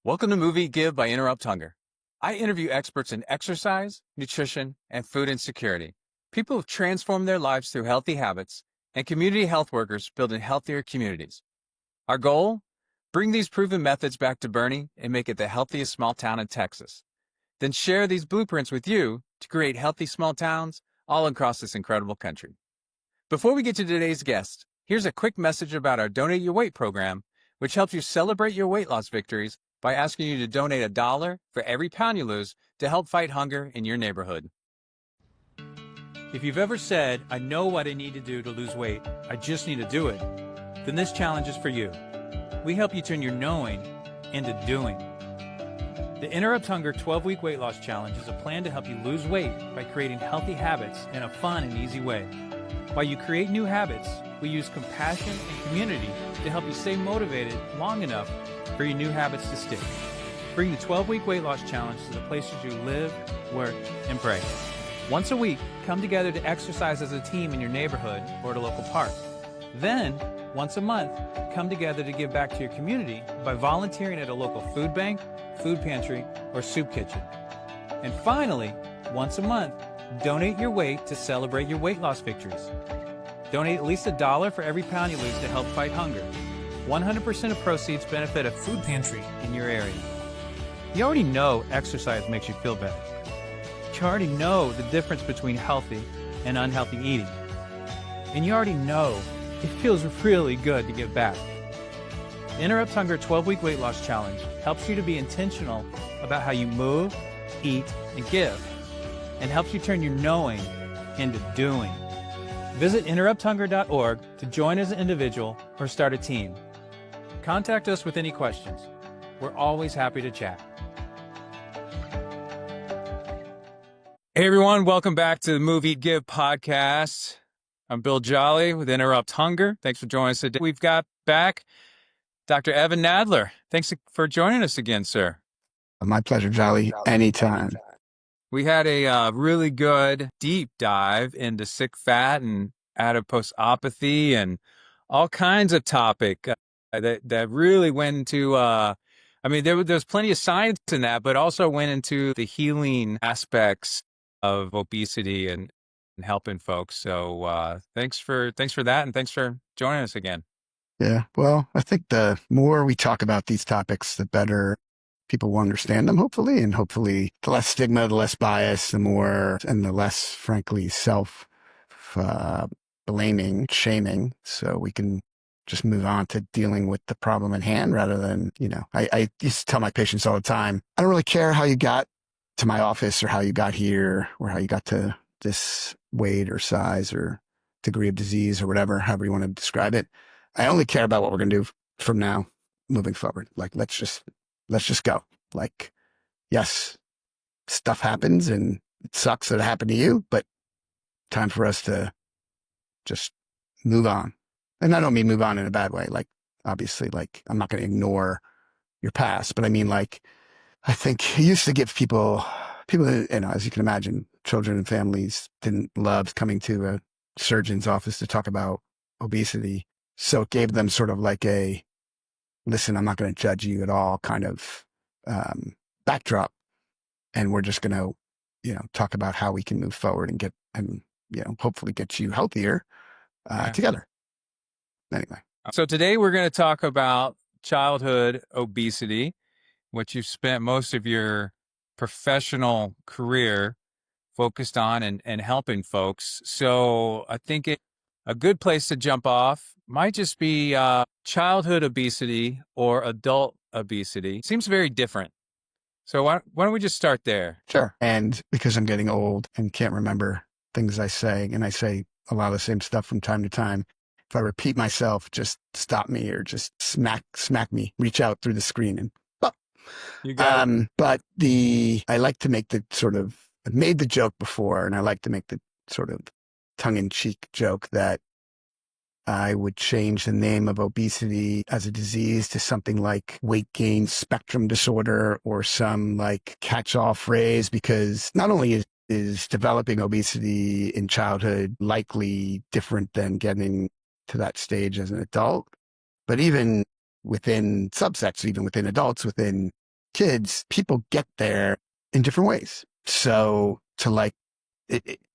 Welcome to Movie Give by Interrupt Hunger. I interview experts in exercise, nutrition, and food insecurity. People who've transformed their lives through healthy habits, and community health workers building healthier communities. Our goal? Bring these proven methods back to Bernie and make it the healthiest small town in Texas. Then share these blueprints with you to create healthy small towns all across this incredible country. Before we get to today's guest, here's a quick message about our Donate Your Weight program, which helps you celebrate your weight loss victories by asking you to donate $1 for every pound you lose to help fight hunger in your neighborhood. If you've ever said, I know what I need to do to lose weight, I just need to do it, then this challenge is for you. We help you turn your knowing into doing. The Interrupt Hunger 12-Week Weight Loss Challenge is a plan to help you lose weight by creating healthy habits in a fun and easy way. While you create new habits, we use compassion and community to help you stay motivated long enough for your new habits to stick. Bring the 12-Week Weight Loss Challenge to the places you live, work, and pray. Once a week, come together to exercise as a team in your neighborhood or at a local park. Then, once a month, come together to give back to your community by volunteering at a local food bank, food pantry, or soup kitchen. And finally, once a month, donate your weight to celebrate your weight loss victories. Donate at least $1 for every pound you lose to help fight hunger. 100% of proceeds benefit a food pantry in your area. You already know exercise makes you feel better. You already know the difference between healthy and unhealthy eating. And you already know it feels really good to give back. The Interrupt Hunger 12-Week Weight Loss Challenge helps you to be intentional about how you move, eat, and give, and helps you turn your knowing into doing. Visit interrupthunger.org to join as an individual or start a team. Contact us with any questions. We're always happy to chat. Hey everyone, welcome back to the Movie Give podcast. I'm Bill Jolly with Interrupt Hunger. Thanks for joining us today. We've got back Dr. Evan Nadler. Thanks for joining us again, sir. My pleasure, Jolly. Anytime. We had a really good deep dive into sick fat and adiposopathy and all kinds of topic that really went into, there's plenty of science in that, but also went into the healing aspects of obesity and helping folks. So thanks for that, and thanks for joining us again. Yeah, well, I think the more we talk about these topics, the better people will understand them, hopefully, and hopefully the less stigma, the less bias, the more, and the less, frankly, self-blaming, shaming, so we can just move on to dealing with the problem at hand rather than, I used to tell my patients all the time, I don't really care how you got to my office or how you got here or how you got to this weight or size or degree of disease or whatever, however you want to describe it. I only care about what we're going to do from now moving forward. Like, let's just go. Like, yes, stuff happens and it sucks that it happened to you, but time for us to just move on. And I don't mean move on in a bad way. Like, obviously, like, I'm not going to ignore your past, but I mean, like, I think it used to give people, as you can imagine, children and families didn't love coming to a surgeon's office to talk about obesity. So it gave them sort of like a, listen, I'm not going to judge you at all kind of backdrop. And we're just going to, talk about how we can move forward and hopefully get you healthier together. Anyway. So today we're going to talk about childhood obesity, which you've spent most of your professional career focused on and helping folks. So I think a good place to jump off might just be childhood obesity or adult obesity. Seems very different. So why don't we just start there? Sure. And because I'm getting old and can't remember things I say, and I say a lot of the same stuff from time to time, if I repeat myself, just stop me or just smack me, reach out through the screen and You got it. But I like to make I've made the joke before, and I like to make the sort of tongue-in-cheek joke that I would change the name of obesity as a disease to something like weight gain spectrum disorder or some like catch-all phrase, because not only is developing obesity in childhood likely different than getting to that stage as an adult, but even within subsets, even within adults, within kids, people get there in different ways. So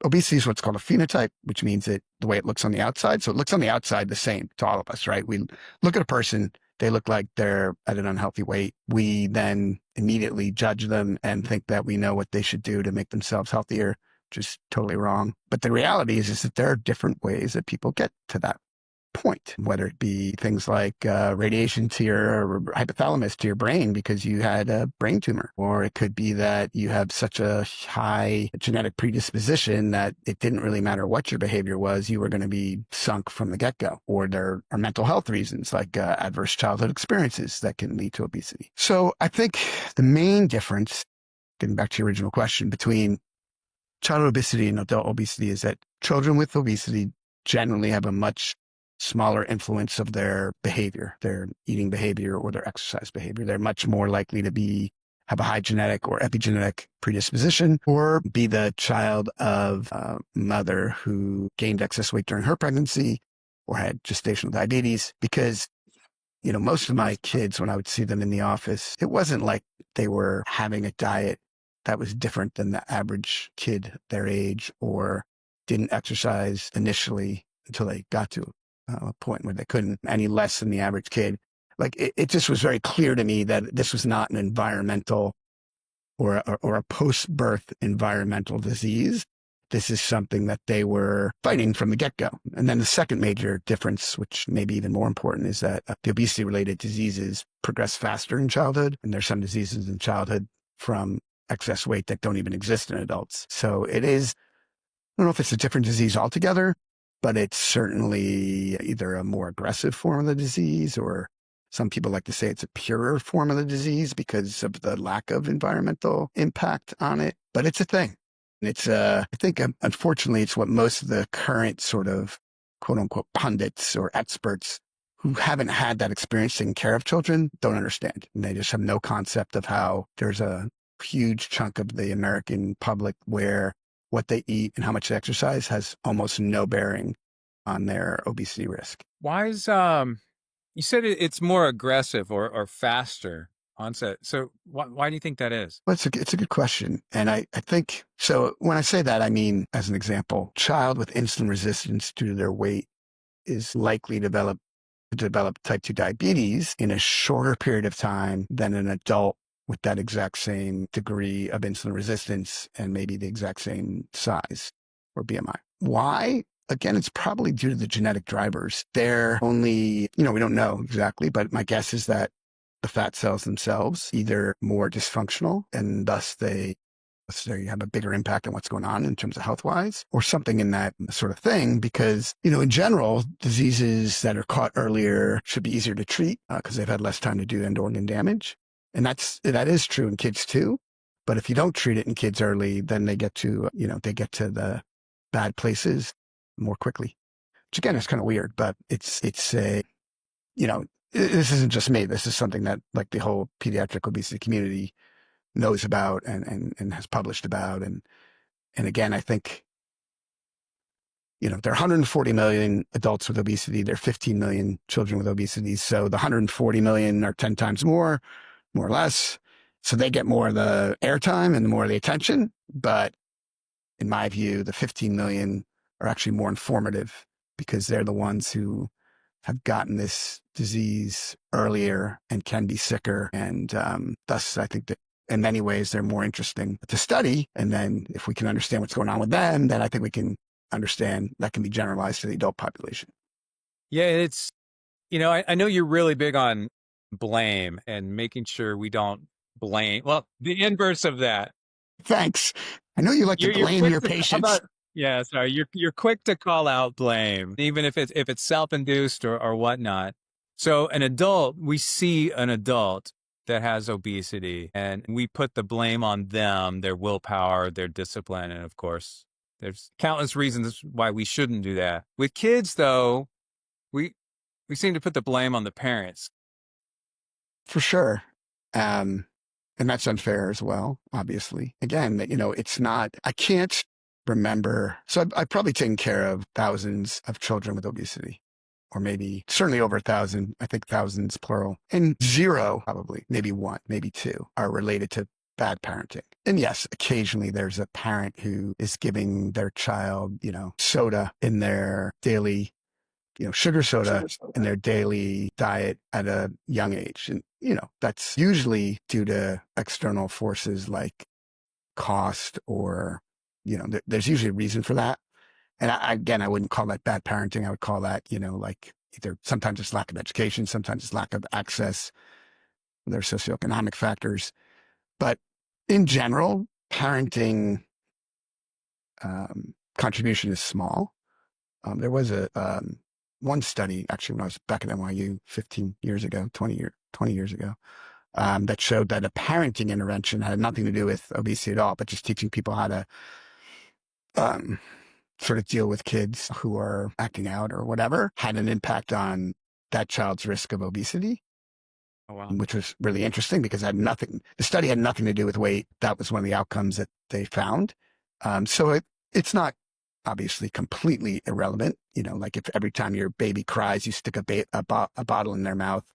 obesity is what's called a phenotype, which means that the way it looks on the outside. So it looks on the outside the same to all of us, right? We look at a person, they look like they're at an unhealthy weight. We then immediately judge them and think that we know what they should do to make themselves healthier, which is totally wrong. But the reality is that there are different ways that people get to that point, whether it be things like radiation to your hypothalamus, to your brain because you had a brain tumor, or it could be that you have such a high genetic predisposition that it didn't really matter what your behavior was, you were going to be sunk from the get-go. Or there are mental health reasons like adverse childhood experiences that can lead to obesity. So I think the main difference, getting back to your original question, between childhood obesity and adult obesity is that children with obesity generally have a much smaller influence of their behavior, their eating behavior or their exercise behavior. They're much more likely to have a high genetic or epigenetic predisposition, or be the child of a mother who gained excess weight during her pregnancy or had gestational diabetes. Because, most of my kids, when I would see them in the office, it wasn't like they were having a diet that was different than the average kid their age, or didn't exercise initially until they got to a point where they couldn't any less than the average kid. Like it just was very clear to me that this was not an environmental or a post-birth environmental disease. This is something that they were fighting from the get-go. And then the second major difference, which may be even more important, is that the obesity-related diseases progress faster in childhood. And there's some diseases in childhood from excess weight that don't even exist in adults. So it is, I don't know if it's a different disease altogether, but it's certainly either a more aggressive form of the disease, or some people like to say it's a purer form of the disease because of the lack of environmental impact on it. But it's a thing. It's, I think, unfortunately, it's what most of the current sort of quote unquote pundits or experts who haven't had that experience taking care of children don't understand. And they just have no concept of how there's a huge chunk of the American public where what they eat and how much they exercise has almost no bearing on their obesity risk. Why is, you said it's more aggressive or faster onset. So why do you think that is? Well, it's a good question. And I think, so when I say that, I mean, as an example, child with insulin resistance due to their weight is likely to develop type 2 diabetes in a shorter period of time than an adult with that exact same degree of insulin resistance and maybe the exact same size or BMI. Why? Again, it's probably due to the genetic drivers. They're only, we don't know exactly, but my guess is that the fat cells themselves either more dysfunctional and thus they have a bigger impact on what's going on in terms of health-wise, or something in that sort of thing. Because, in general, diseases that are caught earlier should be easier to treat because they've had less time to do end organ damage. And that is true in kids too. But if you don't treat it in kids early, then they get to the bad places more quickly, which again is kind of weird, but it's a, this isn't just me. This is something that like the whole pediatric obesity community knows about and has published about. And again, I think, there are 140 million adults with obesity. There are 15 million children with obesity. So the 140 million are 10 times more or less. So they get more of the airtime and more of the attention. But in my view, the 15 million are actually more informative because they're the ones who have gotten this disease earlier and can be sicker. And thus, I think that in many ways, they're more interesting to study. And then if we can understand what's going on with them, then I think we can understand that can be generalized to the adult population. Yeah, it's, I know you're really big on blame and making sure we don't blame. Well, the inverse of that. Thanks. I know you like to blame your patients. Yeah, sorry. You're quick to call out blame, even if it's self-induced or whatnot. So we see an adult that has obesity and we put the blame on them, their willpower, their discipline. And of course, there's countless reasons why we shouldn't do that. With kids, though, we seem to put the blame on the parents. For sure. And that's unfair as well, obviously. Again, it's not, I can't remember. So I've probably taken care of thousands of children with obesity or maybe certainly over 1,000, I think thousands plural, and 0, probably, maybe 1, maybe 2 are related to bad parenting. And yes, occasionally there's a parent who is giving their child, soda in their daily, sugar soda in their daily diet at a young age. And, that's usually due to external forces like cost or, there's usually a reason for that. And I wouldn't call that bad parenting. I would call that, like either sometimes it's lack of education, sometimes it's lack of access. There's socioeconomic factors. But in general, parenting contribution is small. There was one study, actually, when I was back at NYU 15 years ago, 20 years ago, that showed that a parenting intervention had nothing to do with obesity at all, but just teaching people how to sort of deal with kids who are acting out or whatever had an impact on that child's risk of obesity. Oh, wow. Which was really interesting because the study had nothing to do with weight. That was one of the outcomes that they found. So it's not obviously completely irrelevant. Like if every time your baby cries, you stick a bottle in their mouth,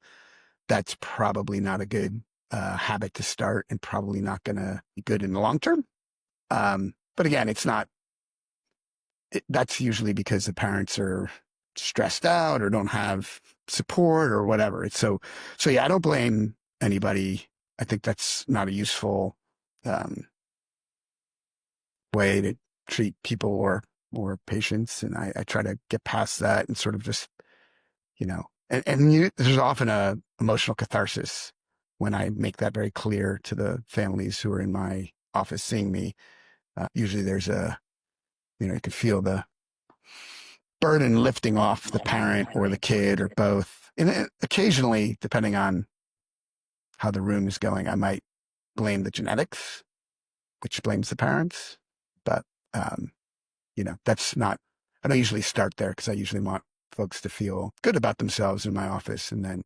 that's probably not a good habit to start and probably not going to be good in the long term. But again, that's usually because the parents are stressed out or don't have support or whatever. So yeah, I don't blame anybody. I think that's not a useful way to treat people or patients. And I try to get past that and sort of just, there's often a emotional catharsis when I make that very clear to the families who are in my office seeing me. Usually there's you can feel the burden lifting off the parent or the kid or both. And occasionally, depending on how the room is going, I might blame the genetics, which blames the parents. But, that's not, I don't usually start there because I usually want folks to feel good about themselves in my office. And then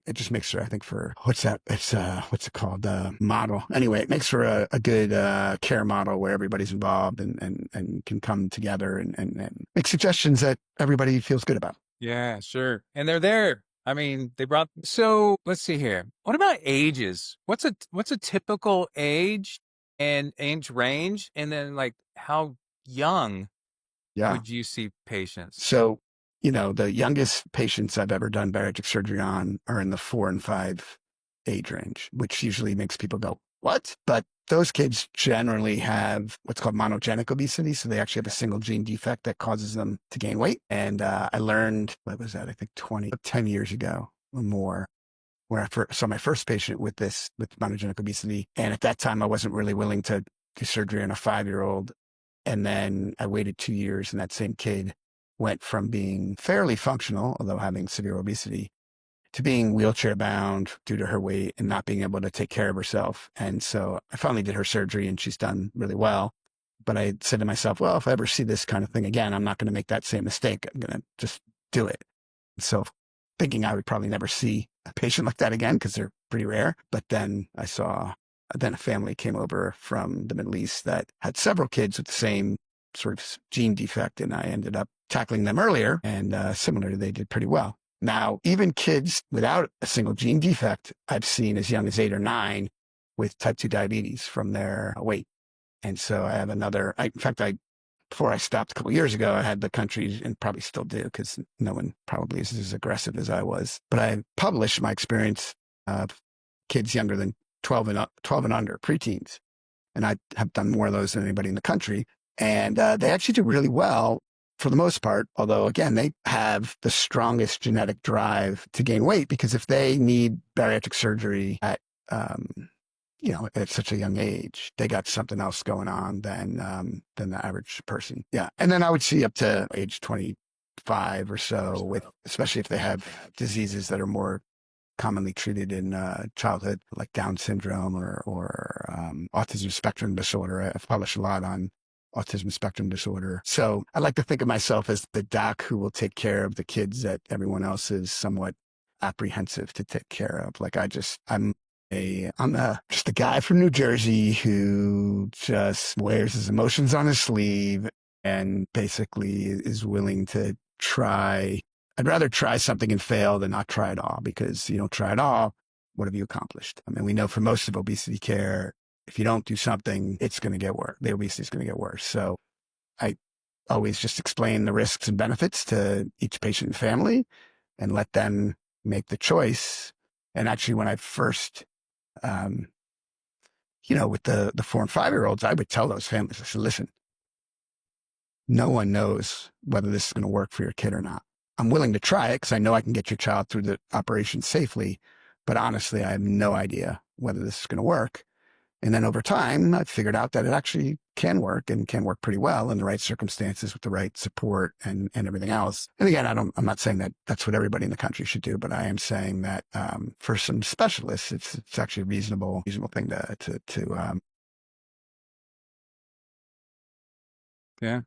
it just makes for, I think what's it called? Model. Anyway, it makes for a good care model where everybody's involved and can come together and make suggestions that everybody feels good about. Yeah, sure. And they're there. I mean, so let's see here. What about ages? What's a typical age and age range? And then like how young would you see patients? So, the youngest patients I've ever done bariatric surgery on are in the 4 and 5 age range, which usually makes people go, what? But those kids generally have what's called monogenic obesity. So they actually have a single gene defect that causes them to gain weight. And I learned, what was that? I think 10 years ago or more, where I saw my first patient with monogenic obesity. And at that time, I wasn't really willing to do surgery on a 5-year-old. And then I waited 2 years and that same kid went from being fairly functional, although having severe obesity, to being wheelchair bound due to her weight and not being able to take care of herself. And so I finally did her surgery and she's done really well. But I said to myself, well, if I ever see this kind of thing again, I'm not going to make that same mistake. I'm going to just do it. So thinking I would probably never see a patient like that again because they're pretty rare. But then then a family came over from the Middle East that had several kids with the same sort of gene defect. And I ended up tackling them earlier and similarly, they did pretty well. Now, even kids without a single gene defect, I've seen as young as 8 or 9 with type 2 diabetes from their weight. And so I have before I stopped a couple of years ago, I had the country, and probably still do because no one probably is as aggressive as I was. But I published my experience of kids younger than 12 and under, preteens. And I have done more of those than anybody in the country. And they actually do really well for the most part, although, again, they have the strongest genetic drive to gain weight because if they need bariatric surgery at such a young age, they got something else going on than the average person. Yeah. And then I would see up to age 25 or so especially if they have diseases that are more commonly treated in childhood, like Down syndrome or autism spectrum disorder. I've published a lot on autism spectrum disorder. So I like to think of myself as the doc who will take care of the kids that everyone else is somewhat apprehensive to take care of. Like I'm just a guy from New Jersey who just wears his emotions on his sleeve and basically is willing to try I'd rather try something and fail than not try at all, because you don't try at all, what have you accomplished? I mean, we know for most of obesity care, if you don't do something, it's going to get worse. The obesity is going to get worse. So I always just explain the risks and benefits to each patient and family and let them make the choice. And actually, when I first, with the 4 and 5-year-olds, I would tell those families, I said, listen, no one knows whether this is going to work for your kid or not. I'm willing to try it because I know I can get your child through the operation safely. But honestly, I have no idea whether this is going to work. And then over time, I figured out that it actually can work, and can work pretty well in the right circumstances with the right support and everything else. And again, I'm not saying that that's what everybody in the country should do, but I am saying that for some specialists, it's actually a reasonable thing to Yeah.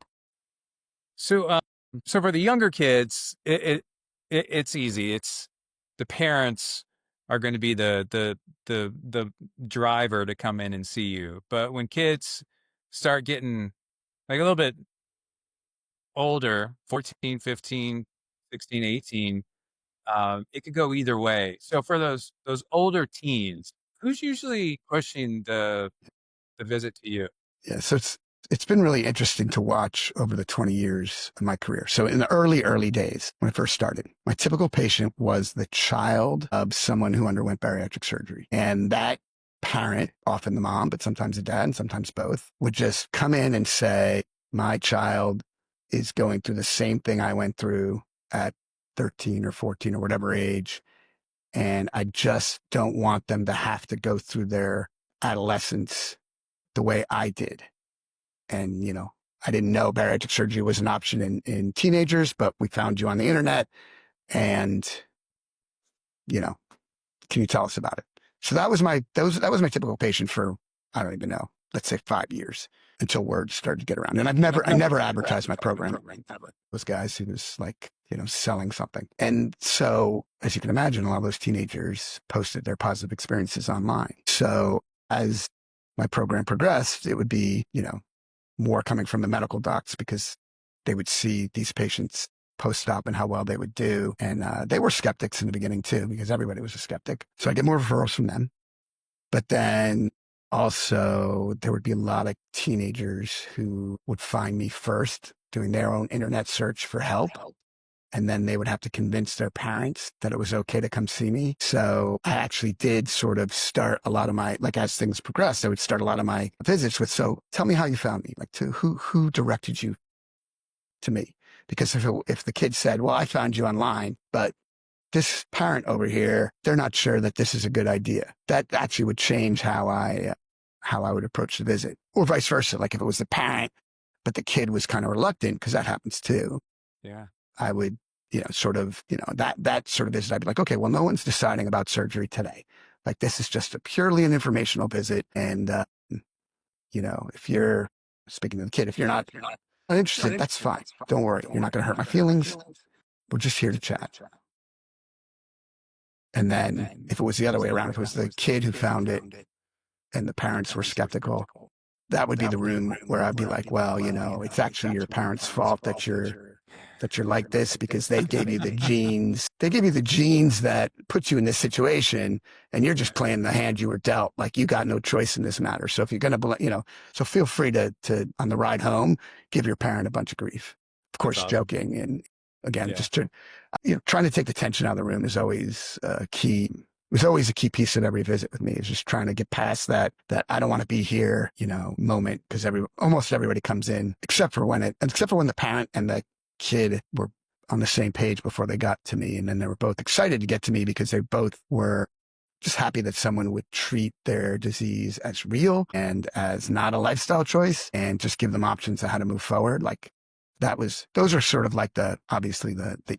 So for the younger kids, it's easy. It's the parents are going to be the driver to come in and see you. But when kids start getting like a little bit older, 14, 15, 16, 18, it could go either way. So for those older teens, who's usually pushing the visit to you? Yeah, so it's been really interesting to watch over the 20 years of my career. So in the early days, when I first started, my typical patient was the child of someone who underwent bariatric surgery. And that parent, often the mom, but sometimes the dad and sometimes both, would just come in and say, my child is going through the same thing I went through at 13 or 14 or whatever age. And I just don't want them to have to go through their adolescence the way I did. And, I didn't know bariatric surgery was an option in teenagers, but we found you on the internet and, can you tell us about it? So that was my typical patient for, I don't even know, let's say 5 years, until word started to get around. And I never advertised my program. Those guys who was like, selling something. And so, as you can imagine, a lot of those teenagers posted their positive experiences online. So as my program progressed, it would be, more coming from the medical docs, because they would see these patients post up and how well they would do. And they were skeptics in the beginning too, because everybody was a skeptic. So I get more referrals from them. But then also there would be a lot of teenagers who would find me first, doing their own internet search for help. And then they would have to convince their parents that it was okay to come see me. So I actually did sort of start a lot of my, like, as things progressed, I would start a lot of my visits with, so tell me how you found me, like, to who directed you to me? Because if the kid said, well, I found you online, but this parent over here, they're not sure that this is a good idea, that actually would change how I would approach the visit. Or vice versa. Like if it was the parent, but the kid was kind of reluctant, because that happens too. Yeah. I would, that sort of visit, I'd be like, okay, well, no one's deciding about surgery today. Like, this is just purely an informational visit. And, if you're speaking to the kid, if you're not interested, that's fine. Don't worry. You're not going to hurt my feelings. We're just here to chat. And then if it was the other way around, if it was the kid who found it and the parents were skeptical, that would be the room where I'd be like, well, it's actually your parents' fault that you're like this, because they gave you the genes. They gave you the genes that put you in this situation, and you're just playing the hand you were dealt. Like, you got no choice in this matter. So if you're going to, so feel free to on the ride home, give your parent a bunch of grief. Of course, joking. And again, just trying to take the tension out of the room is always key. It was always a key piece at every visit with me, is just trying to get past that I don't want to be here, moment, because almost everybody comes in, except for when the parent and the kid were on the same page before they got to me. And then they were both excited to get to me, because they both were just happy that someone would treat their disease as real and as not a lifestyle choice, and just give them options on how to move forward. Like, those are sort of like obviously the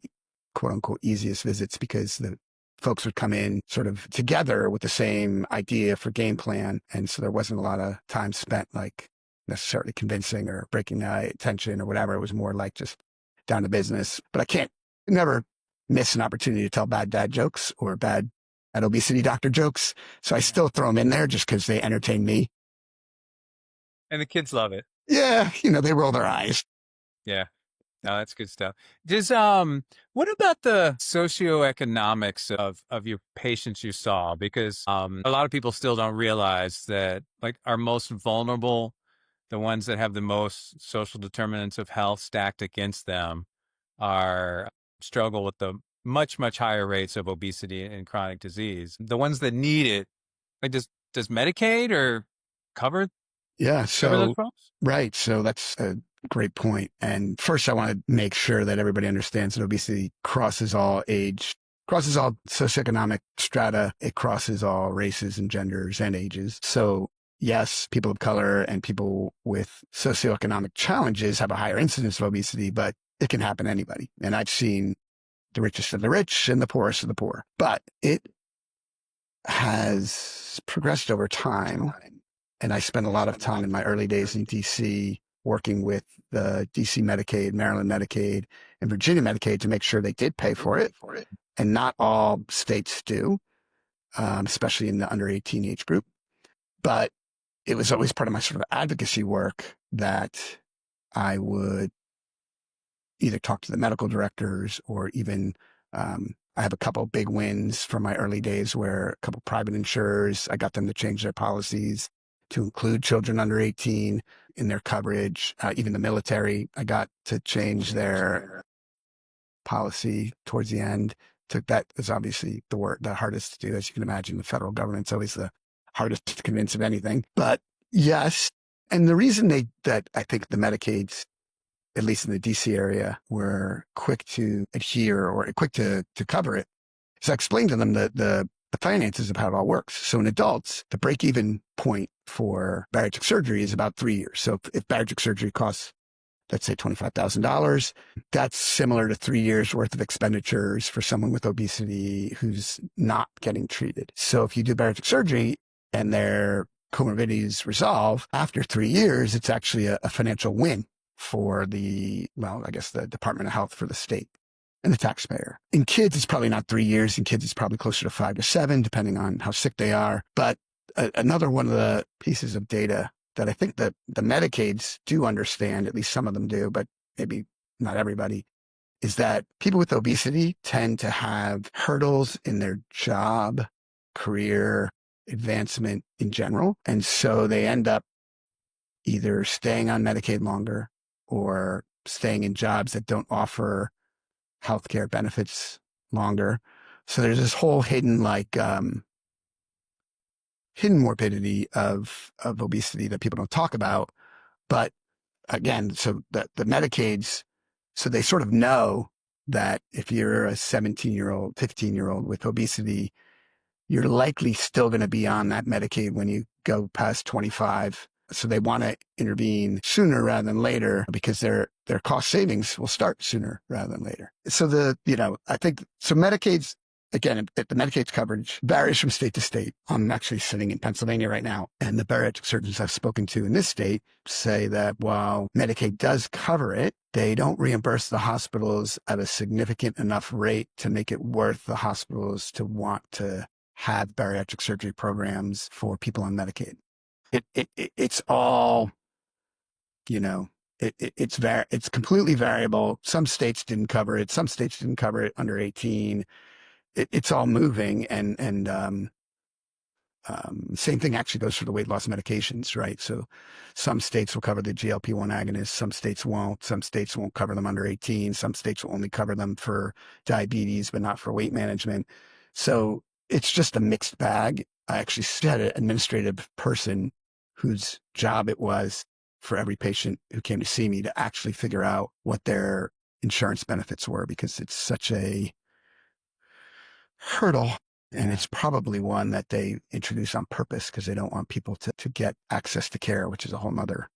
quote unquote easiest visits, because the folks would come in sort of together with the same idea for game plan. And so there wasn't a lot of time spent like necessarily convincing or breaking the tension or whatever. It was more like just down to business. But I never miss an opportunity to tell bad dad jokes or bad obesity doctor jokes. So I still throw them in there just because they entertain me. And the kids love it. Yeah. They roll their eyes. Yeah. No, that's good stuff. Does what about the socioeconomics of your patients you saw? Because a lot of people still don't realize that like our most vulnerable, the ones that have the most social determinants of health stacked against them, are struggle with the much higher rates of obesity and chronic disease. The ones that need it, like does Medicaid or cover Yeah. cover those So, folks? right. So that's a great point. And first, I want to make sure that everybody understands that obesity crosses all age, crosses all socioeconomic strata. It crosses all races and genders and ages. So yes, people of color and people with socioeconomic challenges have a higher incidence of obesity, but it can happen to anybody. And I've seen the richest of the rich and the poorest of the poor, but it has progressed over time. And I spent a lot of time in my early days in DC working with the DC Medicaid, Maryland Medicaid, and Virginia Medicaid to make sure they did pay for it. And not all states do, especially in the under 18 age group. But it was always part of my sort of advocacy work that I would either talk to the medical directors or even I have a couple of big wins from my early days where a couple of private insurers, I got them to change their policies to include children under 18 in their coverage. Even the military, I got to change their policy towards the end. That is obviously the hardest to do. As you can imagine, the federal government's always the hardest to convince of anything. But yes, and the reason that I think the Medicaids, at least in the DC area, were quick to adhere or quick to cover it, is I explained to them the finances of how it all works. So in adults, the break-even point for bariatric surgery is about 3 years. So if bariatric surgery costs, let's say $25,000, that's similar to 3 years worth of expenditures for someone with obesity who's not getting treated. So if you do bariatric surgery and their comorbidities resolve after 3 years, it's actually a financial win for the Department of Health for the state and the taxpayer. In kids, it's probably not 3 years. In kids, it's probably closer to 5 to 7, depending on how sick they are. But another one of the pieces of data that I think that the Medicaids do understand, at least some of them do, but maybe not everybody, is that people with obesity tend to have hurdles in their job, career, advancement in general. And so they end up either staying on Medicaid longer or staying in jobs that don't offer healthcare benefits longer. So there's this whole hidden morbidity of obesity that people don't talk about. But again, so the Medicaids, so they sort of know that if you're a 17-year-old, 15-year-old with obesity, you're likely still going to be on that Medicaid when you go past 25. So they want to intervene sooner rather than later because their cost savings will start sooner rather than later. So I think, so Medicaid's, again, the Medicaid's coverage varies from state to state. I'm actually sitting in Pennsylvania right now, and the bariatric surgeons I've spoken to in this state say that while Medicaid does cover it, they don't reimburse the hospitals at a significant enough rate to make it worth the hospitals to want to have bariatric surgery programs for people on Medicaid. It's all, it's completely variable. Some states didn't cover it. Some states didn't cover it under 18. It's all moving. And same thing actually goes for the weight loss medications, right? So some states will cover the GLP-1 agonists. Some states won't. Some states won't cover them under 18. Some states will only cover them for diabetes, but not for weight management. So it's just a mixed bag. I actually had an administrative person whose job it was for every patient who came to see me to actually figure out what their insurance benefits were, because it's such a hurdle. And it's probably one that they introduce on purpose because they don't want people to get access to care, which is a whole nother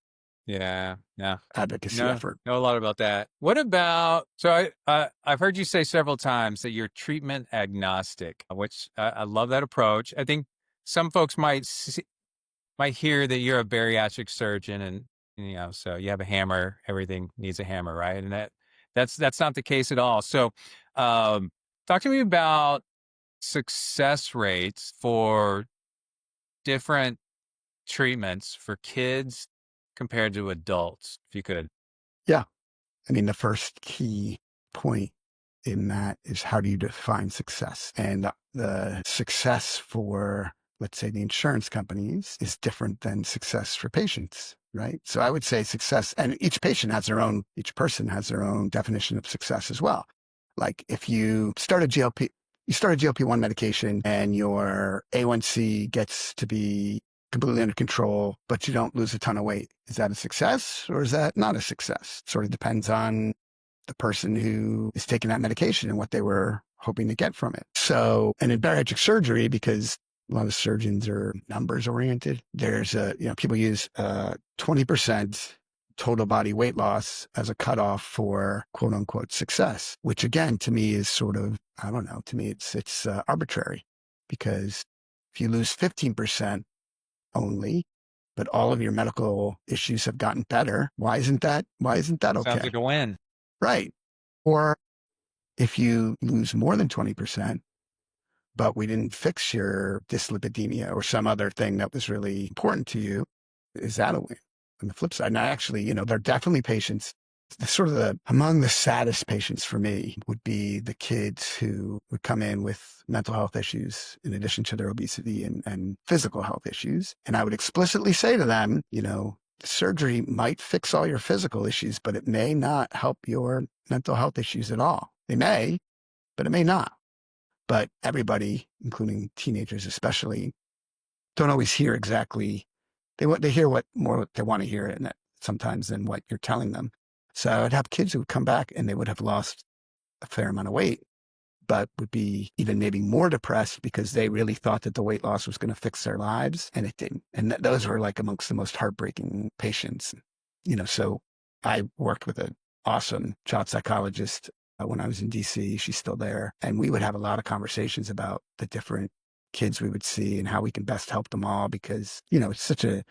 advocacy effort. Know a lot about that. What about, so I've heard you say several times that you're treatment agnostic, which I love that approach. I think some folks might hear that you're a bariatric surgeon and, so you have a hammer, everything needs a hammer, right? And that's not the case at all. So talk to me about success rates for different treatments for kids compared to adults, if you could. Yeah. I mean, the first key point in that is how do you define success? And the success for, let's say, the insurance companies is different than success for patients, right? So I would say success, and each person has their own definition of success as well. Like if you start a GLP-1 medication and your A1C gets to be completely under control, but you don't lose a ton of weight. Is that a success or is that not a success? Sort of depends on the person who is taking that medication and what they were hoping to get from it. So, and in bariatric surgery, because a lot of surgeons are numbers oriented, there's people use 20% total body weight loss as a cutoff for quote unquote success, which again, to me is sort of, I don't know, to me it's arbitrary, because if you lose 15% only, but all of your medical issues have gotten better, why isn't that okay? Sounds like a win. Right. Or if you lose more than 20%, but we didn't fix your dyslipidemia or some other thing that was really important to you, is that a win? On the flip side, and I actually, there are definitely patients, among the saddest patients for me would be the kids who would come in with mental health issues in addition to their obesity and physical health issues. And I would explicitly say to them, surgery might fix all your physical issues, but it may not help your mental health issues at all. They may, but it may not. But everybody, including teenagers especially, don't always hear exactly. They hear what they want to hear, and sometimes than what you're telling them. So I'd have kids who would come back and they would have lost a fair amount of weight, but would be even maybe more depressed because they really thought that the weight loss was going to fix their lives, and it didn't. And those were like amongst the most heartbreaking patients. So I worked with an awesome child psychologist when I was in DC. She's still there. And we would have a lot of conversations about the different kids we would see and how we can best help them all, because, it's such a,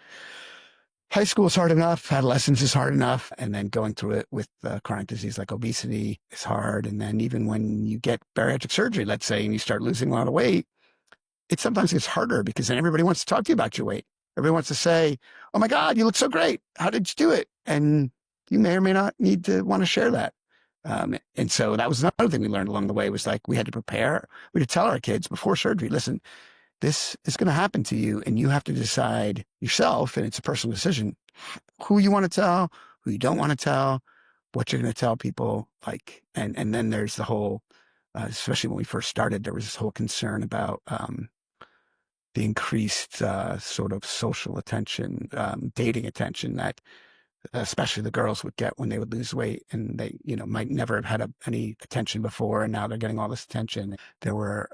high school is hard enough, adolescence is hard enough, and then going through it with chronic disease like obesity is hard. And then even when you get bariatric surgery, let's say, and you start losing a lot of weight, it sometimes gets harder because then everybody wants to talk to you about your weight. Everybody wants to say, oh my God, you look so great. How did you do it? And you may or may not need to want to share that. And so that was another thing we learned along the way, was like we had to prepare. We had to tell our kids before surgery, listen, this is going to happen to you, and you have to decide yourself, and it's a personal decision, who you want to tell, who you don't want to tell, what you're going to tell people. Like, and then there's the whole, especially when we first started, there was this whole concern about the increased sort of social attention, dating attention that especially the girls would get when they would lose weight, and they, might never have had any attention before, and now they're getting all this attention. There were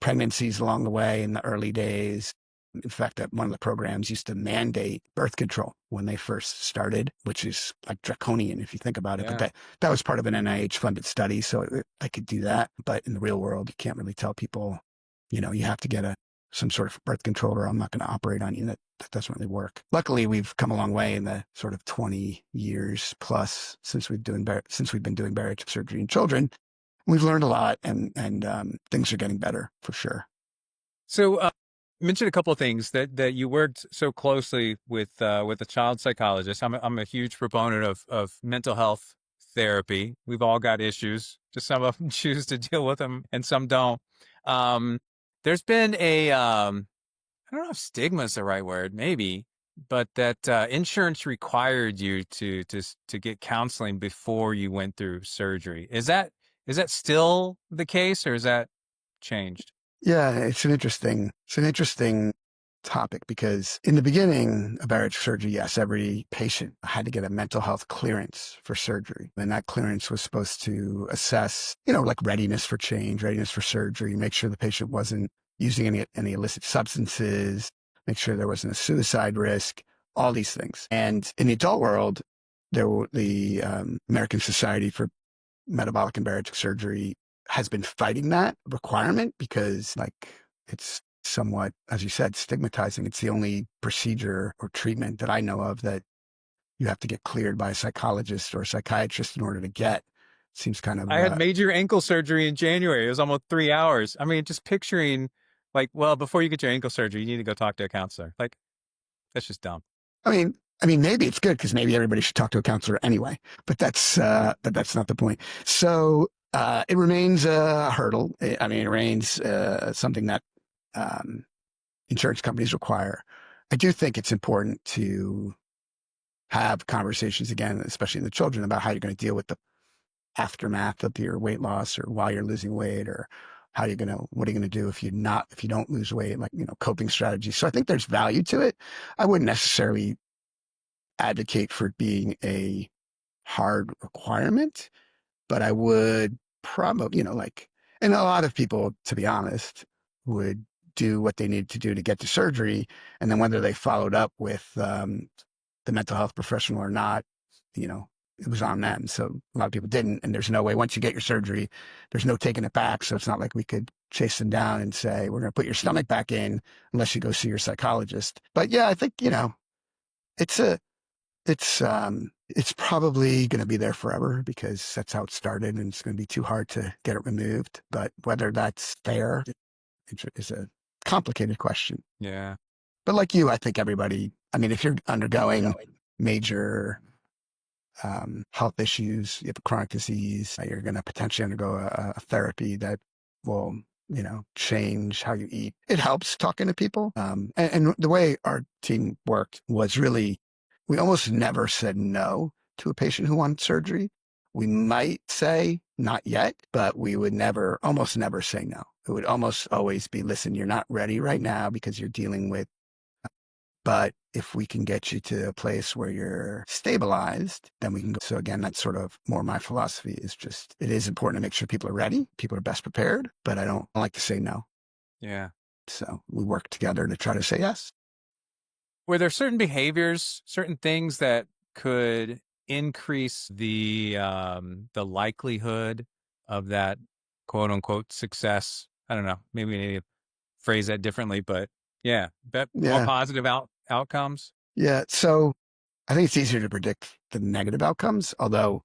pregnancies along the way in the early days. In fact, one of the programs used to mandate birth control when they first started, which is like draconian if you think about it. Yeah. But that was part of an NIH-funded study, so I could do that. But in the real world, you can't really tell people, you have to get some sort of birth control, or I'm not going to operate on you. That doesn't really work. Luckily, we've come a long way in the sort of 20 years plus since we've been doing bariatric surgery in children. We've learned a lot, and things are getting better for sure. So, you mentioned a couple of things that you worked so closely with a child psychologist. I'm a huge proponent of mental health therapy. We've all got issues. Just some of them choose to deal with them, and some don't. There's been I don't know if stigma is the right word, maybe, but that insurance required you to get counseling before you went through surgery. Is that still the case, or is that changed? Yeah, it's an interesting topic, because in the beginning of bariatric surgery, yes, every patient had to get a mental health clearance for surgery. And that clearance was supposed to assess, like readiness for change, readiness for surgery, make sure the patient wasn't using any illicit substances, make sure there wasn't a suicide risk, all these things. And in the adult world, the American Society for Metabolic and Bariatric Surgery has been fighting that requirement, because it's somewhat, as you said, stigmatizing. It's the only procedure or treatment that I know of that you have to get cleared by a psychologist or a psychiatrist in order to get. Seems kind of... I had major ankle surgery in January. It was almost 3 hours. I mean, just picturing before you get your ankle surgery, you need to go talk to a counselor. That's just dumb. I mean, I mean, maybe it's good because maybe everybody should talk to a counselor anyway, but that's not the point. So, it remains a hurdle. I mean, it remains, something that, insurance companies require. I do think it's important to have conversations again, especially in the children, about how you're going to deal with the aftermath of your weight loss or while you're losing weight, or what are you going to do if you don't lose weight, like, coping strategies. So I think there's value to it. I wouldn't necessarily advocate for it being a hard requirement, but I would probably, and a lot of people, to be honest, would do what they need to do to get to surgery. And then whether they followed up with, the mental health professional or not, it was on them. So a lot of people didn't. And there's no way, once you get your surgery, there's no taking it back. So it's not like we could chase them down and say, we're going to put your stomach back in unless you go see your psychologist. But yeah, I think, it's probably going to be there forever because that's how it started, and it's going to be too hard to get it removed. But whether that's fair is a complicated question. Yeah. But like you, I think everybody, I mean, if you're undergoing major health issues, you have a chronic disease, you're going to potentially undergo a therapy that will, change how you eat. It helps talking to people. And the way our team worked was really, we almost never said no to a patient who wanted surgery. We might say not yet, but we would almost never say no. It would almost always be, listen, you're not ready right now because you're dealing with, but if we can get you to a place where you're stabilized, then we can go. So again, that's sort of more my philosophy, is just, it is important to make sure people are ready, people are best prepared, but I don't like to say no. Yeah. So we work together to try to say yes. Were there certain behaviors, certain things that could increase the likelihood of that quote unquote success? I don't know. Maybe we need to phrase that differently, but yeah, more positive outcomes. Yeah. So I think it's easier to predict the negative outcomes. Although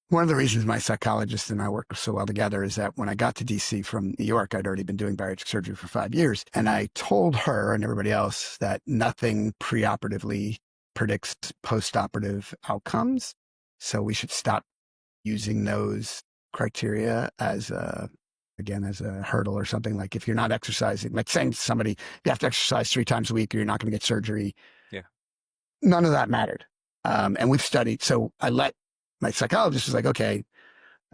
one of the reasons my psychologist and I work so well together is that when I got to DC from New York, I'd already been doing bariatric surgery for 5 years. And I told her and everybody else that nothing preoperatively predicts postoperative outcomes. So we should stop using those criteria as a hurdle or something. Like if you're not exercising, like saying to somebody, you have to exercise 3 times a week or you're not going to get surgery. Yeah. None of that mattered. And we've studied. So my psychologist was like, okay,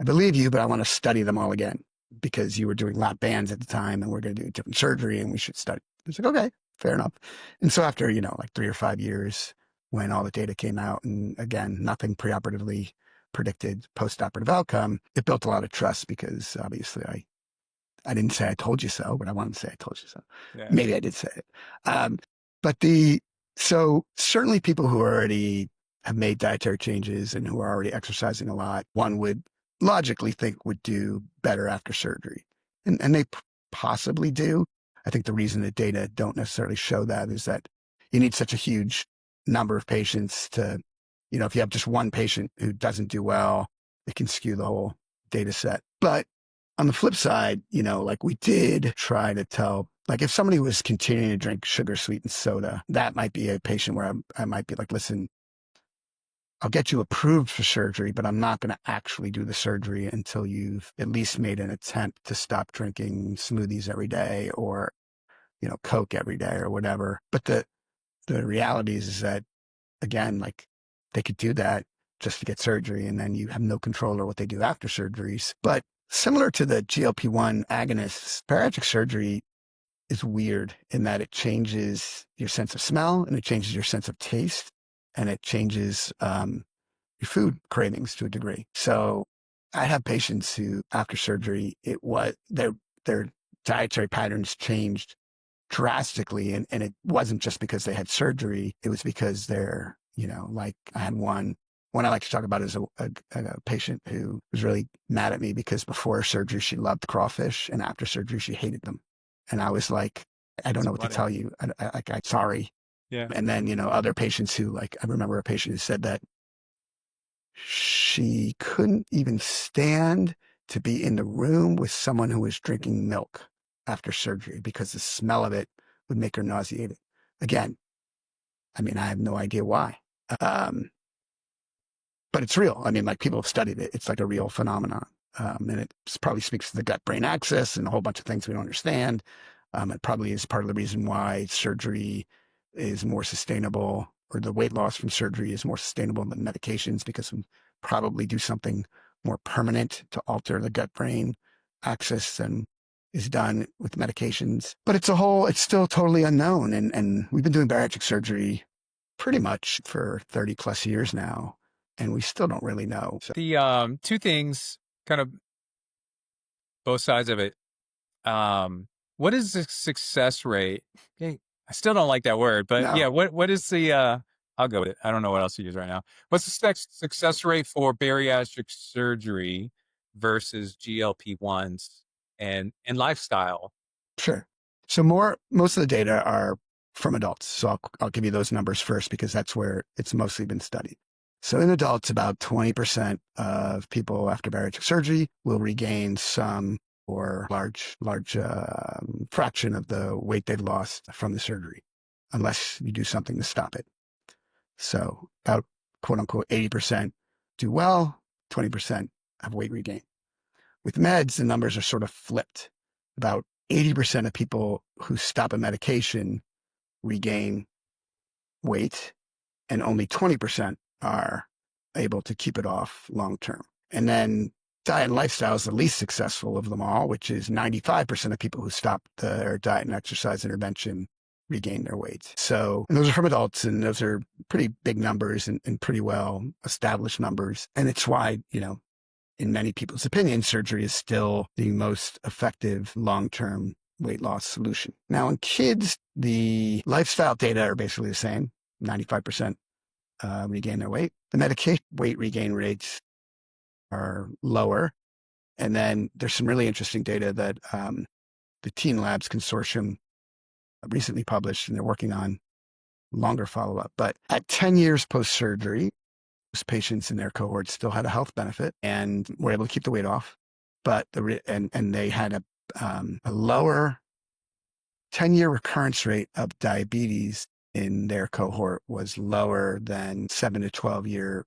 I believe you, but I want to study them all again because you were doing lap bands at the time and we're going to do a different surgery and we should study. It's like, okay, fair enough. And so after, like 3 or 5 years, when all the data came out and again, nothing preoperatively predicted postoperative outcome, it built a lot of trust because obviously I didn't say I told you so, but I wanted to say I told you so. Yeah. Maybe I did say it. So certainly people who already have made dietary changes and who are already exercising a lot, one would logically think would do better after surgery. And they possibly do. I think the reason the data don't necessarily show that is that you need such a huge number of patients to, if you have just one patient who doesn't do well, it can skew the whole data set. But on the flip side, like we did try to tell, like if somebody was continuing to drink sugar sweetened soda, that might be a patient where I might be like, listen, I'll get you approved for surgery, but I'm not going to actually do the surgery until you've at least made an attempt to stop drinking smoothies every day or, Coke every day or whatever. But the reality is that, again, like they could do that just to get surgery and then you have no control over what they do after surgeries. But similar to the GLP-1 agonists, bariatric surgery is weird in that it changes your sense of smell and it changes your sense of taste and it changes your food cravings to a degree. So I have patients who, after surgery, their dietary patterns changed drastically. And it wasn't just because they had surgery. It was because they're, like I had one I like to talk about is a patient who was really mad at me because before surgery, she loved crawfish and after surgery, she hated them. And I was like, I don't know what to tell you. I'm sorry. Yeah. And then, other patients who I remember a patient who said that she couldn't even stand to be in the room with someone who was drinking milk after surgery because the smell of it would make her nauseated. Again, I mean, I have no idea why. But it's real. I mean, like people have studied it. It's like a real phenomenon. And it probably speaks to the gut-brain axis and a whole bunch of things we don't understand. It probably is part of the reason why surgery is more sustainable, or the weight loss from surgery is more sustainable than medications, because we probably do something more permanent to alter the gut-brain axis than is done with medications. But it's still totally unknown. And we've been doing bariatric surgery pretty much for 30 plus years now, and we still don't really know. So. The two things, kind of both sides of it. What is the success rate? Okay, I still don't like that word, but No. yeah, what is the I'll go with it. I don't know what else to use right now. What's the success rate for bariatric surgery versus GLP-1s and lifestyle? Sure. So most of the data are from adults. So I'll give you those numbers first, because that's where it's mostly been studied. So in adults, about 20% of people after bariatric surgery will regain some or large fraction of the weight they've lost from the surgery, unless you do something to stop it. So about quote unquote 80% do well, 20% have weight regain. With meds, the numbers are sort of flipped. About 80% of people who stop a medication regain weight, and only 20% are able to keep it off long term. And then diet and lifestyle is the least successful of them all, which is 95% of people who stop their diet and exercise intervention regain their weight. So, and those are from adults, and those are pretty big numbers and pretty well established numbers. And it's why, in many people's opinion, surgery is still the most effective long-term weight loss solution. Now, in kids, the lifestyle data are basically the same. 95% regain their weight. The medication weight regain rates are lower. And then there's some really interesting data that the Teen Labs Consortium recently published, and they're working on longer follow-up. But at 10 years post-surgery, those patients in their cohort still had a health benefit and were able to keep the weight off. But and they had a lower 10-year recurrence rate of diabetes in their cohort was lower than 7 to 12-year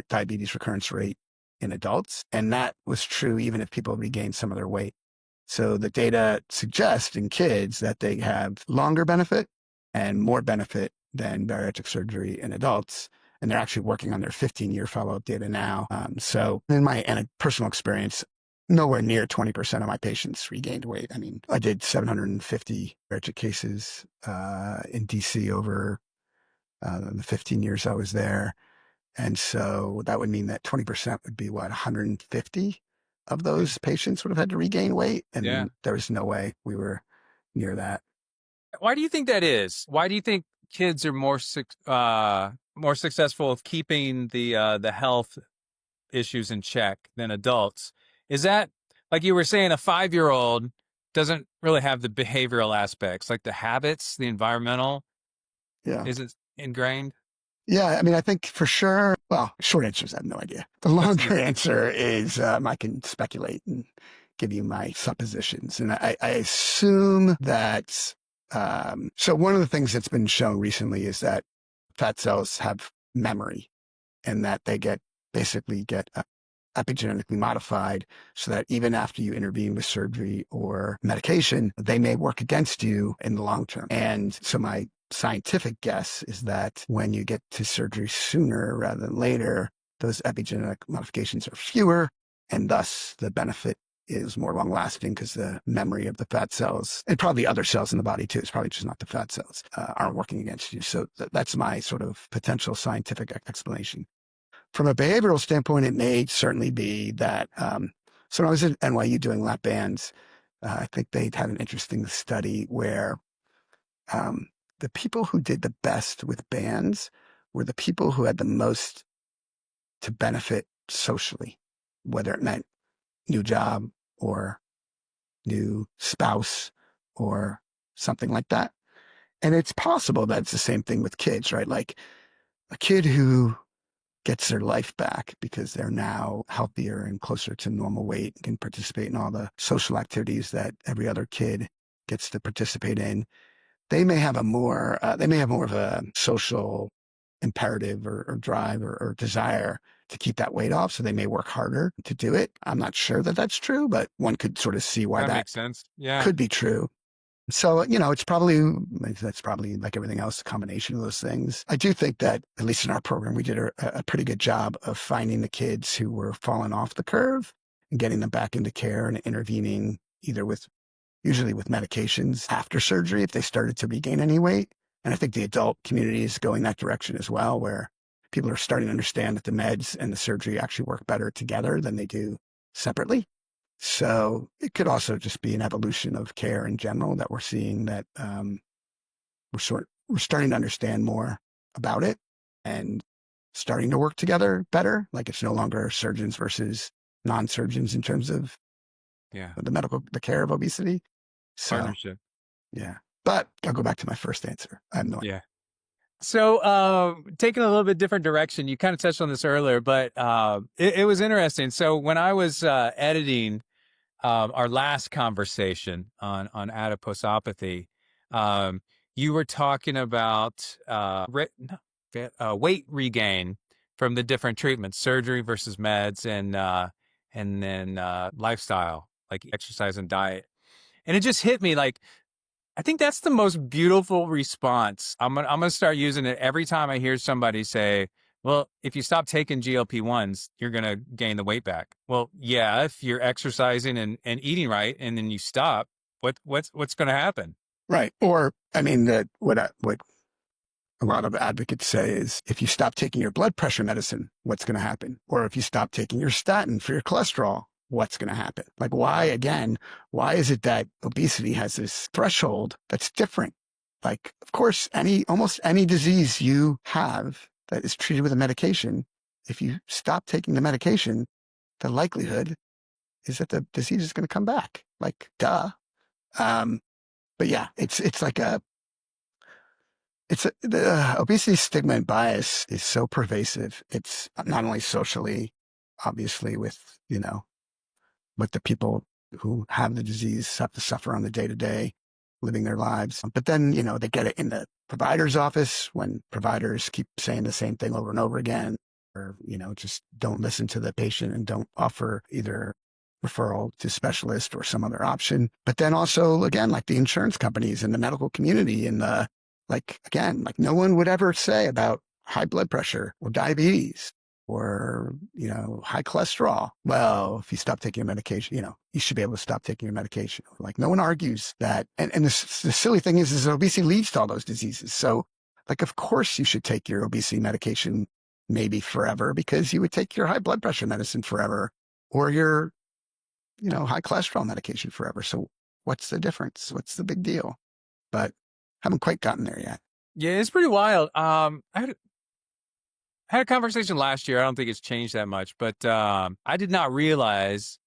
diabetes recurrence rate in adults. And that was true even if people regained some of their weight. So the data suggests in kids that they have longer benefit and more benefit than bariatric surgery in adults. And they're actually working on their 15-year follow-up data now. So in my personal experience, nowhere near 20% of my patients regained weight. I mean, I did 750 bariatric cases in DC over the 15 years I was there. And so that would mean that 20% would be 150 of those patients would have had to regain weight. And there was no way we were near that. Why do you think that is? Why do you think kids are more successful of keeping the health issues in check than adults? Is that, like you were saying, a 5-year-old doesn't really have the behavioral aspects, like the habits, the environmental? Yeah. Is it ingrained? Yeah, I mean, I think for sure. Well, short answer is I have no idea. The longer answer is I can speculate and give you my suppositions. And I assume that, so one of the things that's been shown recently is that fat cells have memory, and that they basically get epigenetically modified, so that even after you intervene with surgery or medication, they may work against you in the long term. And so my scientific guess is that when you get to surgery sooner rather than later, those epigenetic modifications are fewer, and thus the benefit is more long lasting, because the memory of the fat cells, and probably other cells in the body too, it's probably just not the fat cells, aren't working against you. So that's my sort of potential scientific explanation. From a behavioral standpoint, it may certainly be that, so when I was at NYU doing lap bands, I think they had an interesting study where the people who did the best with bands were the people who had the most to benefit socially, whether it meant new job or new spouse or something like that. And it's possible that it's the same thing with kids, right? Like a kid who gets their life back because they're now healthier and closer to normal weight, can participate in all the social activities that every other kid gets to participate in, they may have more of a social imperative or drive or desire to keep that weight off. So they may work harder to do it. I'm not sure that that's true, but one could sort of see why That that makes sense. Yeah. could be true. So, that's probably like everything else, a combination of those things. I do think that, at least in our program, we did a pretty good job of finding the kids who were falling off the curve and getting them back into care and intervening usually with medications after surgery if they started to regain any weight. And I think the adult community is going that direction as well, where people are starting to understand that the meds and the surgery actually work better together than they do separately. So it could also just be an evolution of care in general that we're seeing, that we're starting to understand more about it and starting to work together better. Like, it's no longer surgeons versus non-surgeons in terms of the care of obesity. So, Partnership. yeah. But I'll go back to my first answer. I have no idea. Yeah. So, taking a little bit different direction, you kind of touched on this earlier, but it was interesting. So when I was editing our last conversation on adiposopathy, you were talking about weight regain from the different treatments, surgery versus meds, and then lifestyle, like exercise and diet. And it just hit me like, I think that's the most beautiful response. I'm gonna start using it every time I hear somebody say, well, if you stop taking GLP-1s, you're going to gain the weight back. Well, yeah, if you're exercising and eating right, and then you stop, what's going to happen? Right. Or, I mean, what a lot of advocates say is, if you stop taking your blood pressure medicine, what's going to happen? Or if you stop taking your statin for your cholesterol, what's going to happen? Like, why is it that obesity has this threshold that's different? Like, of course, almost any disease you have that is treated with a medication, if you stop taking the medication, the likelihood is that the disease is going to come back. Like, duh. But yeah, the obesity stigma and bias is so pervasive. It's not only socially, obviously, with what the people who have the disease have to suffer on the day-to-day living their lives. But then, they get it in the provider's office when providers keep saying the same thing over and over again, or, just don't listen to the patient and don't offer either referral to specialist or some other option. But then also, again, like the insurance companies and the medical community and no one would ever say about high blood pressure or diabetes or, high cholesterol. Well, if you stop taking your medication, you should be able to stop taking your medication. Like, no one argues that. And the silly thing is obesity leads to all those diseases. So, like, of course you should take your obesity medication maybe forever, because you would take your high blood pressure medicine forever, or your, high cholesterol medication forever. So what's the difference? What's the big deal? But haven't quite gotten there yet. Yeah, it's pretty wild. I had a conversation last year. I don't think it's changed that much, but I did not realize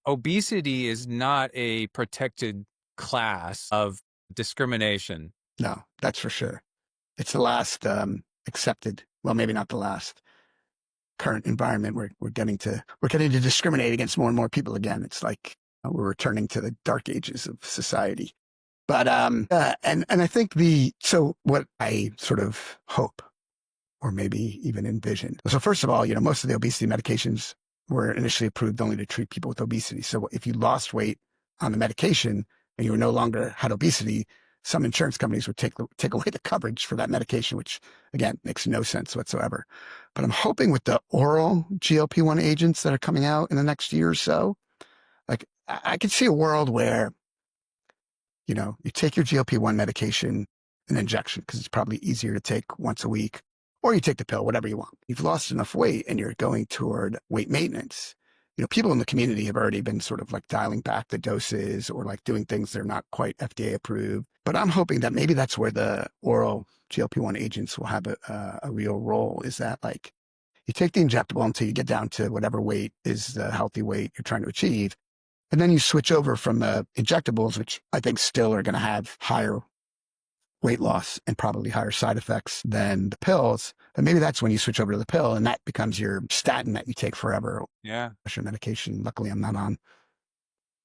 obesity is not a protected class of discrimination. No, that's for sure. It's the last accepted, well, maybe not the last, current environment. We're getting to discriminate against more and more people again. It's like we're returning to the dark ages of society. But and I think what I sort of hope, or maybe even envision. So first of all, most of the obesity medications were initially approved only to treat people with obesity. So if you lost weight on the medication and you no longer had obesity, some insurance companies would take away the coverage for that medication, which, again, makes no sense whatsoever. But I'm hoping with the oral GLP-1 agents that are coming out in the next year or so, like, I could see a world where, you take your GLP-1 medication, an injection, because it's probably easier to take once a week, or you take the pill, whatever you want. You've lost enough weight and you're going toward weight maintenance. People in the community have already been sort of like dialing back the doses, or like doing things that are not quite FDA approved. But I'm hoping that maybe that's where the oral GLP-1 agents will have a real role, is that, like, you take the injectable until you get down to whatever weight is the healthy weight you're trying to achieve. And then you switch over from the injectables, which I think still are going to have higher weight loss and probably higher side effects than the pills. But maybe that's when you switch over to the pill, and that becomes your statin that you take forever. Yeah. Pressure medication. Luckily, I'm not on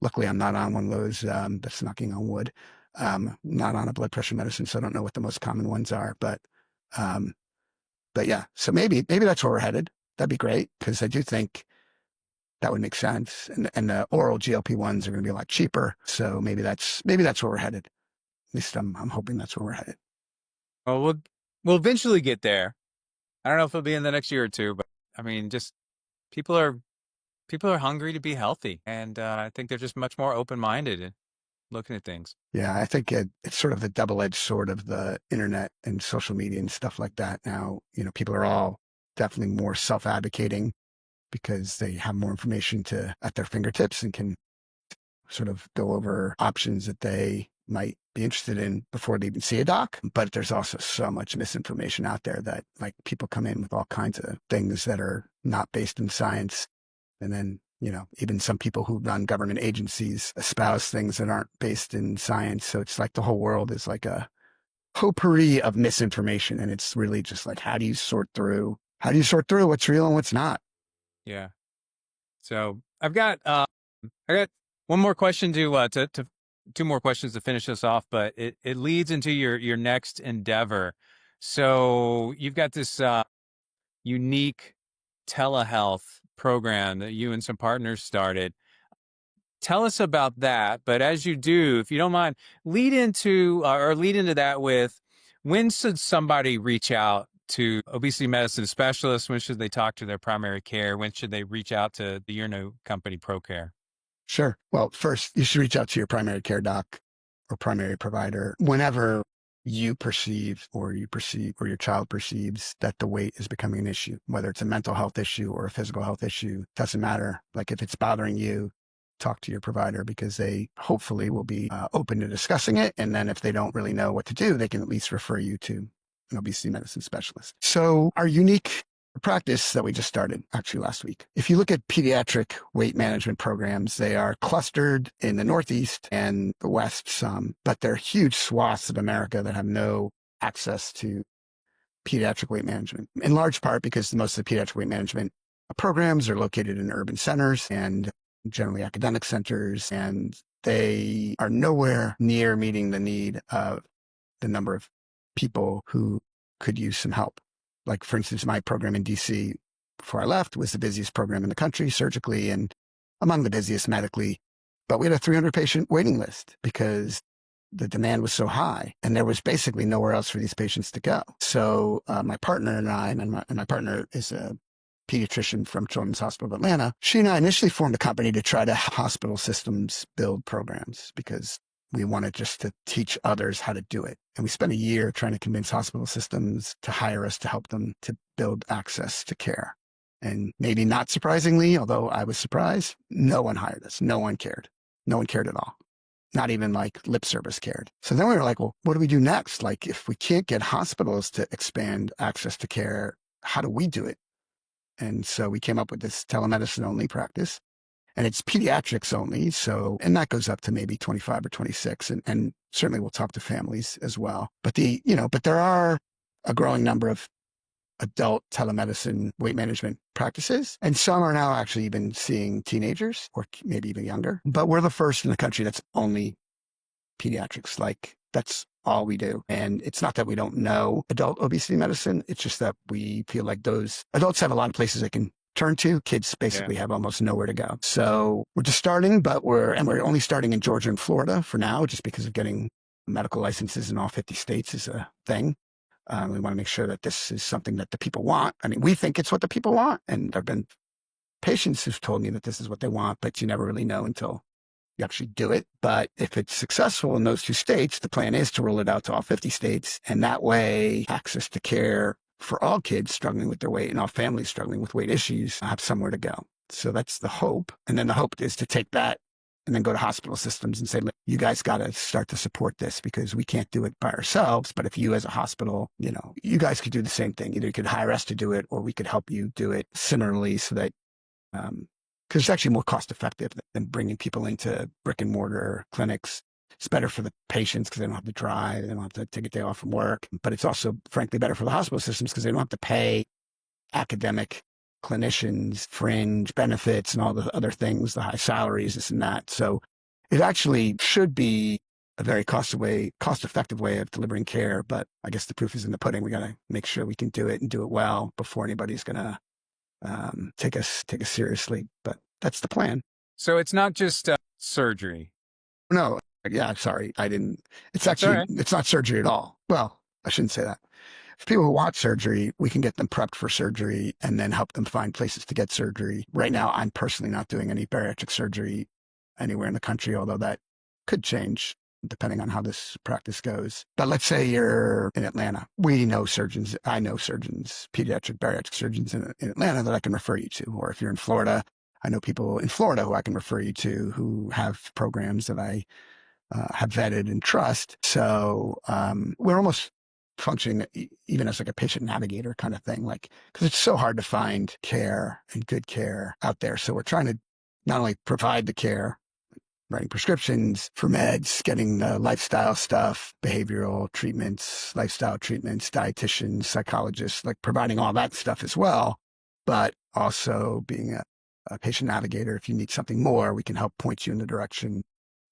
one of those. That's knocking on wood. Not on a blood pressure medicine, so I don't know what the most common ones are, but yeah, so maybe that's where we're headed. That'd be great, because I do think that would make sense. And the oral GLP-1s are going to be a lot cheaper. So maybe that's where we're headed. At least I'm hoping that's where we're headed. Well, we'll eventually get there. I don't know if it'll be in the next year or two, but I mean, just people are hungry to be healthy, and I think they're just much more open-minded and looking at things. Yeah, I think it's sort of the double-edged sword of the internet and social media and stuff like that. Now, people are all definitely more self-advocating because they have more information at their fingertips and can sort of go over options that they might be interested in before they even see a doc. But there's also so much misinformation out there that, like, people come in with all kinds of things that are not based in science. And then, even some people who run government agencies espouse things that aren't based in science. So it's like the whole world is like a potpourri of misinformation. And it's really just like, how do you sort through what's real and what's not? Yeah. So I got one more question to two more questions to finish us off, but it leads into your next endeavor. So you've got this unique telehealth program that you and some partners started. Tell us about that. But as you do, if you don't mind, lead into that with, when should somebody reach out to obesity medicine specialists? When should they talk to their primary care? When should they reach out to your new company, ProCare? Sure. Well, first, you should reach out to your primary care doc or primary provider whenever you perceive or your child perceives that the weight is becoming an issue, whether it's a mental health issue or a physical health issue, doesn't matter. Like, if it's bothering you, talk to your provider, because they hopefully will be open to discussing it. And then if they don't really know what to do, they can at least refer you to an obesity medicine specialist. So our unique practice that we just started actually last week, if you look at pediatric weight management programs, they are clustered in the Northeast and the West some, but they're huge swaths of America that have no access to pediatric weight management, in large part because most of the pediatric weight management programs are located in urban centers and generally academic centers, and they are nowhere near meeting the need of the number of people who could use some help. Like, for instance, my program in DC before I left was the busiest program in the country surgically and among the busiest medically. But we had a 300 patient waiting list because the demand was so high and there was basically nowhere else for these patients to go. So my partner and I, and my partner is a pediatrician from Children's Hospital of Atlanta, she and I initially formed a company to try to help hospital systems build programs because we wanted just to teach others how to do it. And we spent a year trying to convince hospital systems to hire us to help them to build access to care. And maybe not surprisingly, although I was surprised, no one hired us. No one cared. No one cared at all. Not even like lip service cared. So then we were like, well, what do we do next? Like, if we can't get hospitals to expand access to care, how do we do it? And so we came up with this telemedicine only practice. And it's pediatrics only. So, and that goes up to maybe 25 or 26. And certainly we'll talk to families as well. But but there are a growing number of adult telemedicine weight management practices. And some are now actually even seeing teenagers or maybe even younger. But we're the first in the country that's only pediatrics. Like, that's all we do. And it's not that we don't know adult obesity medicine. It's just that we feel like those adults have a lot of places they can turn to. Kids basically have almost nowhere to go. So we're just starting, but we're only starting in Georgia and Florida for now, just because of getting medical licenses in all 50 states is a thing. We want to make sure that this is something that the people want. I mean, we think it's what the people want. And there have been patients who've told me that this is what they want, but you never really know until you actually do it. But if it's successful in those 2 states, the plan is to roll it out to all 50 states. And that way, access to care for all kids struggling with their weight and all families struggling with weight issues have somewhere to go. So that's the hope. And then the hope is to take that and then go to hospital systems and say, look, you guys got to start to support this because we can't do it by ourselves. But if you as a hospital, you guys could do the same thing. Either you could hire us to do it or we could help you do it similarly so that, because it's actually more cost effective than bringing people into brick and mortar clinics. It's better for the patients because they don't have to drive. They don't have to take a day off from work. But it's also, frankly, better for the hospital systems because they don't have to pay academic clinicians, fringe benefits, and all the other things, the high salaries, this and that. So it actually should be a very cost-effective way of delivering care. But I guess the proof is in the pudding. We got to make sure we can do it and do it well before anybody's going to take us seriously. But that's the plan. So it's not just surgery. No, yeah, sorry, I didn't. It's That's actually all right. it's not surgery at all. Well, I shouldn't say that. For people who want surgery, we can get them prepped for surgery and then help them find places to get surgery. Right now, I'm personally not doing any bariatric surgery anywhere in the country, although that could change depending on how this practice goes. But let's say you're in Atlanta. We know surgeons. I know surgeons, pediatric bariatric surgeons in Atlanta that I can refer you to. Or if you're in Florida, I know people in Florida who I can refer you to who have programs that I have vetted and trust. So we're almost functioning even as like a patient navigator kind of thing, like, because it's so hard to find care and good care out there. So we're trying to not only provide the care, writing prescriptions for meds, getting the lifestyle stuff, behavioral treatments, lifestyle treatments, dietitians, psychologists, like providing all that stuff as well, but also being a patient navigator. If you need something more, we can help point you in the direction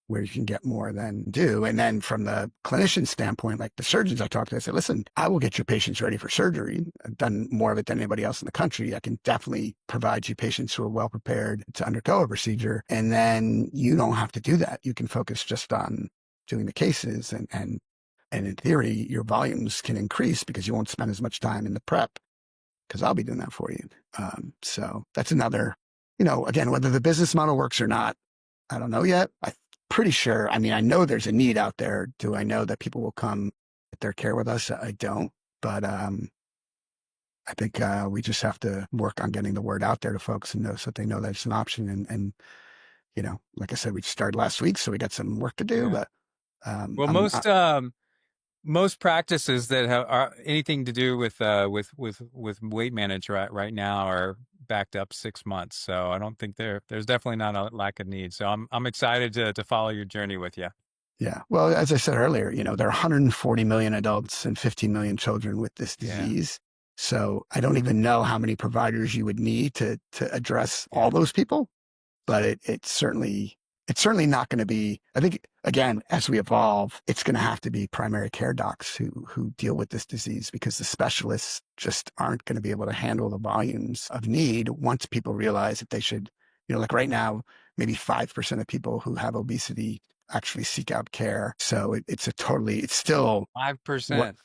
where you can get more than do. And then from the clinician standpoint, like the surgeons I talk to, I say, listen, I will get your patients ready for surgery. I've done more of it than anybody else in the country. I can definitely provide you patients who are well prepared to undergo a procedure. And then you don't have to do that. You can focus just on doing the cases and in theory, your volumes can increase because you won't spend as much time in the prep because I'll be doing that for you. So that's another, again, whether the business model works or not, I don't know yet. I'm pretty sure. I mean, I know there's a need out there. Do I know that people will come get their care with us? I don't. But I think we just have to work on getting the word out there to folks and so that they know that it's an option. And like I said, we started last week, so we got some work to do. Yeah. But Well, most practices that are anything to do with weight management right now are backed up 6 months. So I don't think there's definitely not a lack of need. So I'm excited to follow your journey with you. Yeah. Well, as I said earlier, there are 140 million adults and 15 million children with this disease. Yeah. So I don't even know how many providers you would need to address all those people, but it's certainly not going to be, I think, again, as we evolve, it's going to have to be primary care docs who deal with this disease because the specialists just aren't going to be able to handle the volumes of need once people realize that they should, like right now, maybe 5% of people who have obesity actually seek out care. So it's still 5%.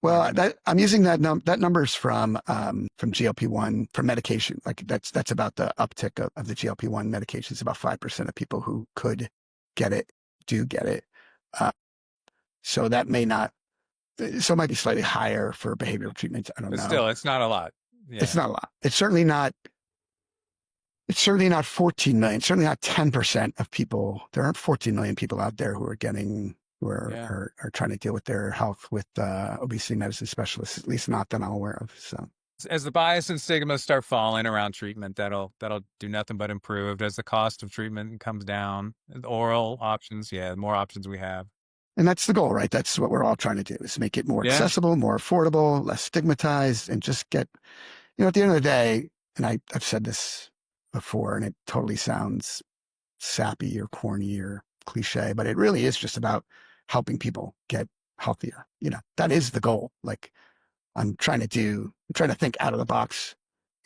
Well, I'm using that numbers from GLP-1 from medication. Like that's about the uptick of the GLP-1 medications. About 5% of people who could get it do get it. So that may not. So it might be slightly higher for behavioral treatments. I don't know. But still, it's not a lot. Yeah. It's not a lot. It's certainly not 14 million. Certainly not 10% of people. There aren't 14 million people out there who are trying to deal with their health with obesity medicine specialists, at least not that I'm aware of. So as the bias and stigma start falling around treatment, that'll do nothing but improve. As the cost of treatment comes down, the oral options, the more options we have. And that's the goal, right? That's what we're all trying to do, is make it more accessible, more affordable, less stigmatized, and just get, at the end of the day, and I've said this before, and it totally sounds sappy or corny or cliche, but it really is just about helping people get healthier. That is the goal. Like I'm trying to think out of the box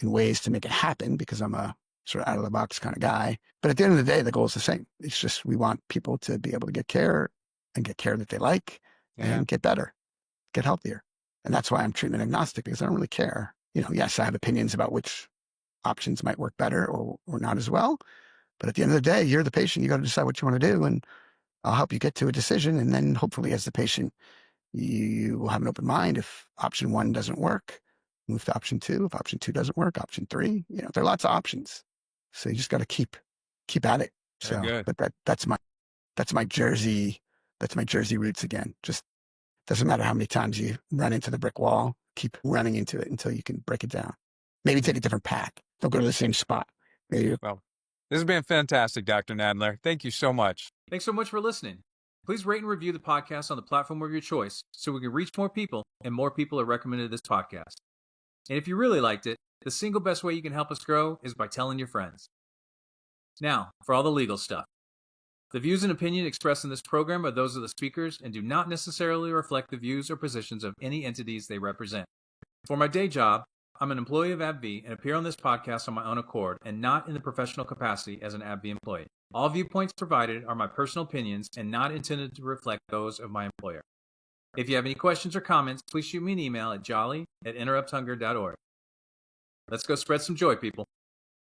in ways to make it happen because I'm a sort of out of the box kind of guy. But at the end of the day, the goal is the same. It's just, we want people to be able to get care and get care that they like and get better, get healthier. And that's why I'm treatment agnostic, because I don't really care. Yes, I have opinions about which options might work better or not as well. But at the end of the day, you're the patient. You got to decide what you want to do, and I'll help you get to a decision. And then hopefully as the patient, you will have an open mind. If option 1 doesn't work, move to option 2. If option 2 doesn't work, option 3, there are lots of options. So you just got to keep at it. So, good. But that's my Jersey roots again. Just doesn't matter how many times you run into the brick wall, keep running into it until you can break it down. Maybe take a different path. Don't go to the same spot. Well, this has been fantastic, Dr. Nadler. Thank you so much. Thanks so much for listening. Please rate and review the podcast on the platform of your choice so we can reach more people and more people are recommended this podcast. And if you really liked it, the single best way you can help us grow is by telling your friends. Now, for all the legal stuff. The views and opinion expressed in this program are those of the speakers and do not necessarily reflect the views or positions of any entities they represent. For my day job, I'm an employee of AbbVie and appear on this podcast on my own accord and not in the professional capacity as an AbbVie employee. All viewpoints provided are my personal opinions and not intended to reflect those of my employer. If you have any questions or comments, please shoot me an email at jolly@interrupthunger.org. Let's go spread some joy, people.